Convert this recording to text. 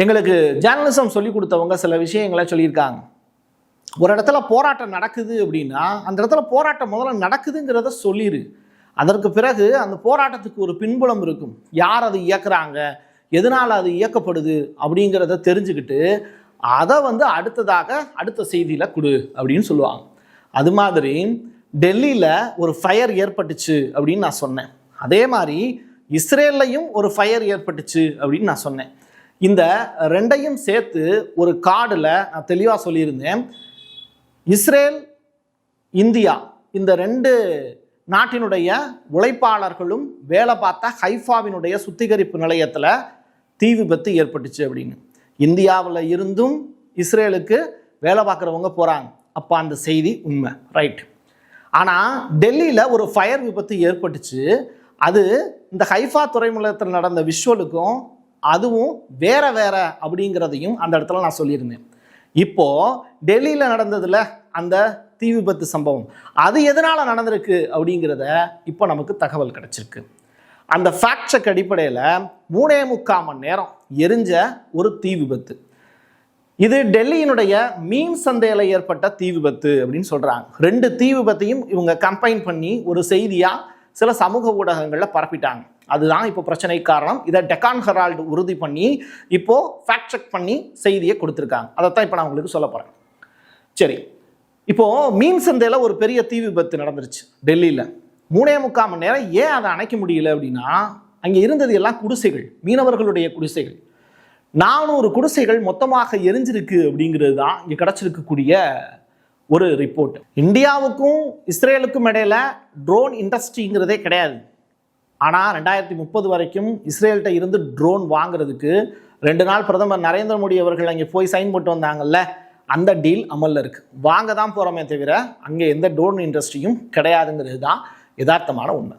எங்களுக்கு ஜேர்னலிசம் சொல்லி கொடுத்தவங்க சில விஷயங்களை சொல்லியிருக்காங்க. ஒரு இடத்துல போராட்டம் நடக்குது அப்படின்னா அந்த இடத்துல போராட்டம் முதல்ல நடக்குதுங்கிறத சொல்லிடு. அதற்கு பிறகு அந்த போராட்டத்துக்கு ஒரு பின்புலம் இருக்கும். யார் அது இயக்குறாங்க, எதனால் அது இயக்கப்படுது அப்படிங்கிறத தெரிஞ்சுக்கிட்டு அதை அடுத்த செய்தியில் கொடு அப்படின்னு சொல்லுவாங்க. அது மாதிரி டெல்லியில் ஒரு ஃபயர் ஏற்பட்டுச்சு அப்படின்னு நான் சொன்னேன். அதே மாதிரி இஸ்ரேல்லையும் ஒரு ஃபயர் ஏற்பட்டுச்சு அப்படின்னு நான் சொன்னேன். இந்த ரெண்டையும் சேர்த்து ஒரு கார்டில் நான் தெளிவாக சொல்லியிருந்தேன். இஸ்ரேல், இந்தியா இந்த ரெண்டு நாட்டினுடைய உழைப்பாளர்களும் வேலை பார்த்த ஹைஃபாவினுடைய சுத்திகரிப்பு நிலையத்தில் தீ விபத்து ஏற்பட்டுச்சு அப்படின்னு. இந்தியாவில் இருந்தும் இஸ்ரேலுக்கு வேலை பார்க்குறவங்க போகிறாங்க. அப்போ அந்த செய்தி உண்மை, ரைட். ஆனால் டெல்லியில் ஒரு ஃபயர் விபத்து ஏற்பட்டுச்சு. அது இந்த ஹைஃபா துறைமுகத்தில் நடந்த விஷுவலுக்கும் அதுவும் வேற அப்படிங்கிறதையும் அந்த இடத்துல நான் சொல்லியிருந்தேன். இப்போது டெல்லியில் நடந்ததில் அந்த தீ விபத்து சம்பவம் அது எதனால் நடந்திருக்கு அப்படிங்கிறத இப்போ நமக்கு தகவல் கிடச்சிருக்கு. அந்த ஃபேக்ட் செக் அடிப்படையில் 3.25 மணி நேரம் எரிஞ்ச ஒரு தீ விபத்து. இது டெல்லியினுடைய மீன் சந்தையில் ஏற்பட்ட தீ விபத்து அப்படின்னு சொல்கிறாங்க. 2 தீ விபத்தையும் இவங்க கம்பைன் பண்ணி ஒரு செய்தியாக சில சமூக ஊடகங்களில் பரப்பிட்டாங்க. அதுதான் இப்போ பிரச்சனை காரணம். இதை டெக்கான் ஹெரால்டு உறுதி பண்ணி இப்போது ஃபேக்ட் செக் பண்ணி செய்தியை கொடுத்துருக்காங்க. அதைத்தான் இப்போ நான் உங்களுக்கு சொல்ல போகிறேன். சரி, இப்போது மீன் சந்தையில் ஒரு பெரிய தீ விபத்து நடந்துருச்சு டெல்லியில். 3.25 மணி நேரம் ஏன் அதை அணைக்க முடியல அப்படின்னா, அங்கே இருந்தது எல்லாம் குடிசைகள், மீனவர்களுடைய குடிசைகள். 400 குடிசைகள் மொத்தமாக எரிஞ்சிருக்கு அப்படிங்கிறது தான் இங்கே கிடச்சிருக்கக்கூடிய ஒரு ரிப்போர்ட். இந்தியாவுக்கும் இஸ்ரேலுக்கும் இடையில ட்ரோன் இண்டஸ்ட்ரிங்கிறதே கிடையாது. ஆனால் 2030 வரைக்கும் இஸ்ரேல்கிட்ட இருந்து ட்ரோன் வாங்குறதுக்கு 2 நாள் பிரதமர் நரேந்திர மோடி அவர்கள் அங்கே போய் சைன் போட்டு வந்தாங்கல்ல, அந்த டீல் அமலில் இருக்குது. வாங்க தான் போகிறோமே தவிர அங்கே எந்த ட்ரோன் இண்டஸ்ட்ரியும் கிடையாதுங்கிறது தான் யதார்த்தமான உண்மை.